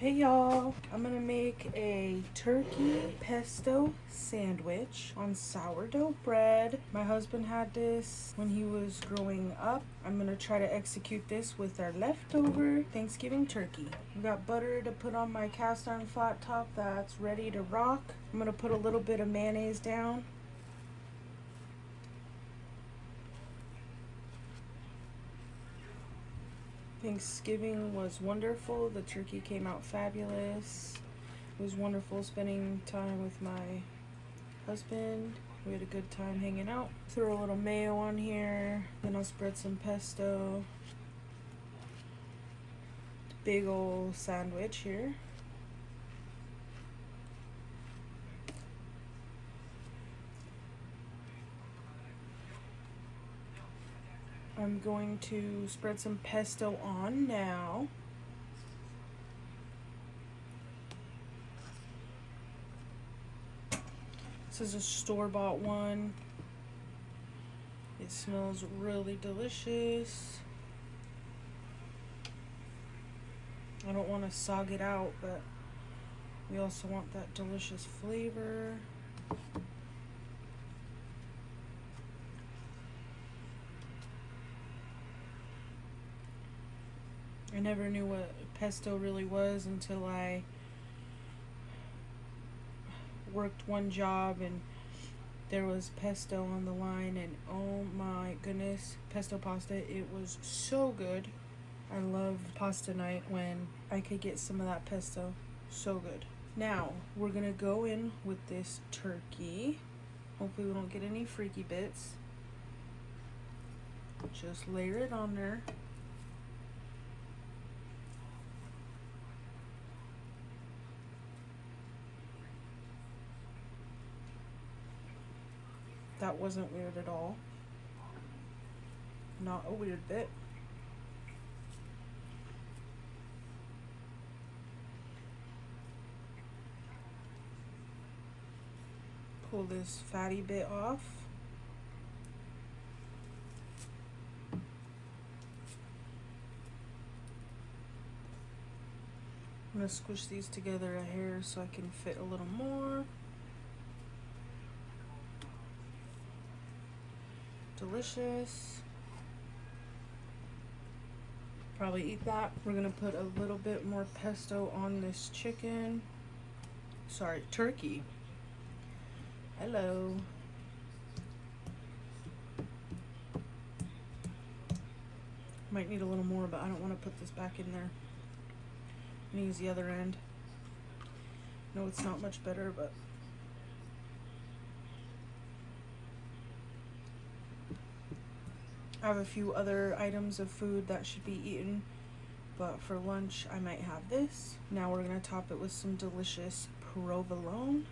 Hey y'all, I'm gonna make a turkey pesto sandwich on sourdough bread. My husband had this when he was growing up. I'm gonna try to execute this with our leftover Thanksgiving turkey. I've got butter to put on my cast iron flat top that's ready to rock. I'm gonna put a little bit of mayonnaise down. Thanksgiving was wonderful. The turkey came out fabulous. It was wonderful spending time with my husband. We had a good time hanging out. Throw a little mayo on here. Then I'll spread some pesto. Big old sandwich here. I'm going to spread some pesto on now. This is a store-bought one. It smells really delicious. I don't want to sog it out, but we also want that delicious flavor. I never knew what pesto really was until I worked one job and there was pesto on the line, and oh my goodness, pesto pasta, it was so good. I loved pasta night when I could get some of that pesto. So good. Now we're gonna go in with this turkey. Hopefully we don't get any freaky bits. Just layer it on there. That wasn't weird at all. Not a weird bit. Pull this fatty bit off. I'm gonna squish these together a hair so I can fit a little more. Delicious. Probably eat that. We're gonna put a little bit more pesto on this chicken. Sorry, turkey. Hello. Might need a little more, but I don't want to put this back in there. I'm gonna use the other end. No, it's not much better, but I have a few other items of food that should be eaten, but for lunch I might have this. Now we're gonna top it with some delicious provolone.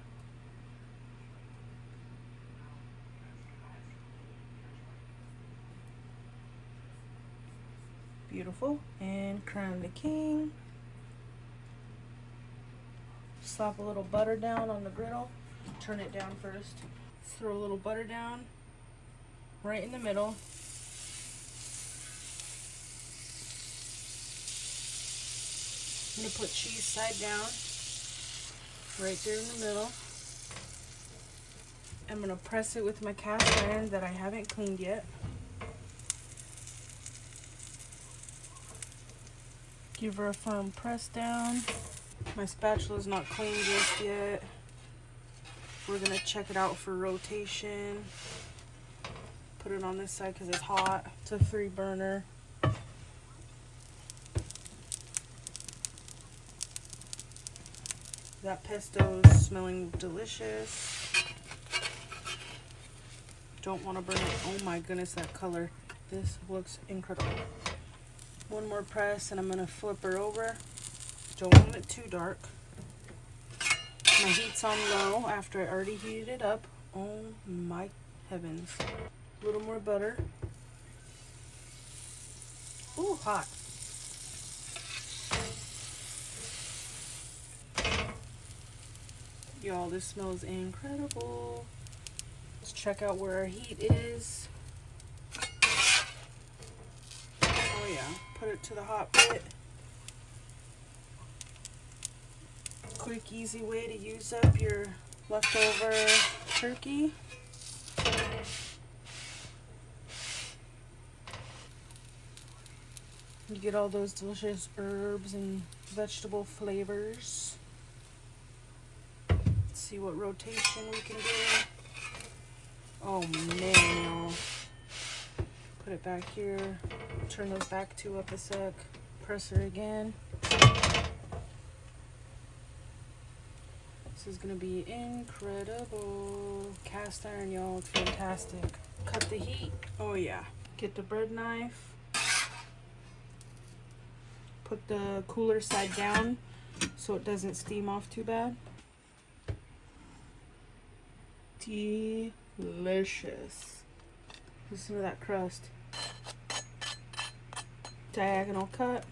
Beautiful. And crown the king. Slap a little butter down on the griddle. Turn it down first. Throw a little butter down right in the middle. I'm gonna put cheese side down right there in the middle. I'm gonna press it with my cast iron that I haven't cleaned yet. Give her a firm press down. My spatula is not clean just yet. We're gonna check it out for rotation. Put it on this side because it's hot. It's a 3 burner. That pesto is smelling delicious. Don't want to burn it. Oh my goodness, that color. This looks incredible. One more press and I'm going to flip her over. Don't want it too dark. My heat's on low after I already heated it up. Oh my heavens. A little more butter. Ooh, hot. Y'all, this smells incredible. Let's check out where our heat is. Oh yeah, put it to the hot bit. Quick, easy way to use up your leftover turkey. You get all those delicious herbs and vegetable flavors. Let's see what rotation we can do. Oh man, y'all. Put it back here. Turn those back two up a sec. Press her again. This is gonna be incredible. Cast iron, y'all. It's fantastic. Cut the heat. Oh yeah. Get the bread knife. Put the cooler side down so it doesn't steam off too bad. Delicious. Listen to that crust. Diagonal cut.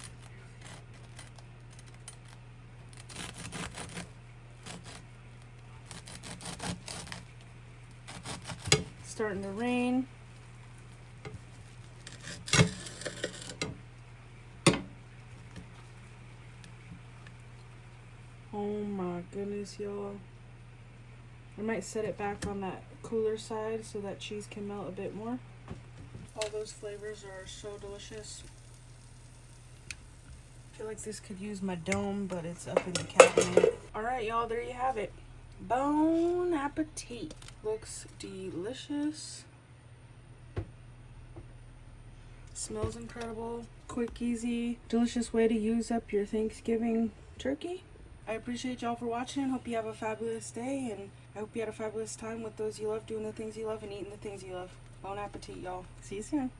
Starting to rain. Oh my goodness, y'all. I might set it back on that cooler side so that cheese can melt a bit more. All those flavors are so delicious. I feel like this could use my dome, but it's up in the cabinet. Alright, y'all, there you have it. Bon appetit. Looks delicious. Smells incredible. Quick, easy, delicious way to use up your Thanksgiving turkey. I appreciate y'all for watching. Hope you have a fabulous day, and I hope you had a fabulous time with those you love, doing the things you love, and eating the things you love. Bon appetit, y'all. See you soon.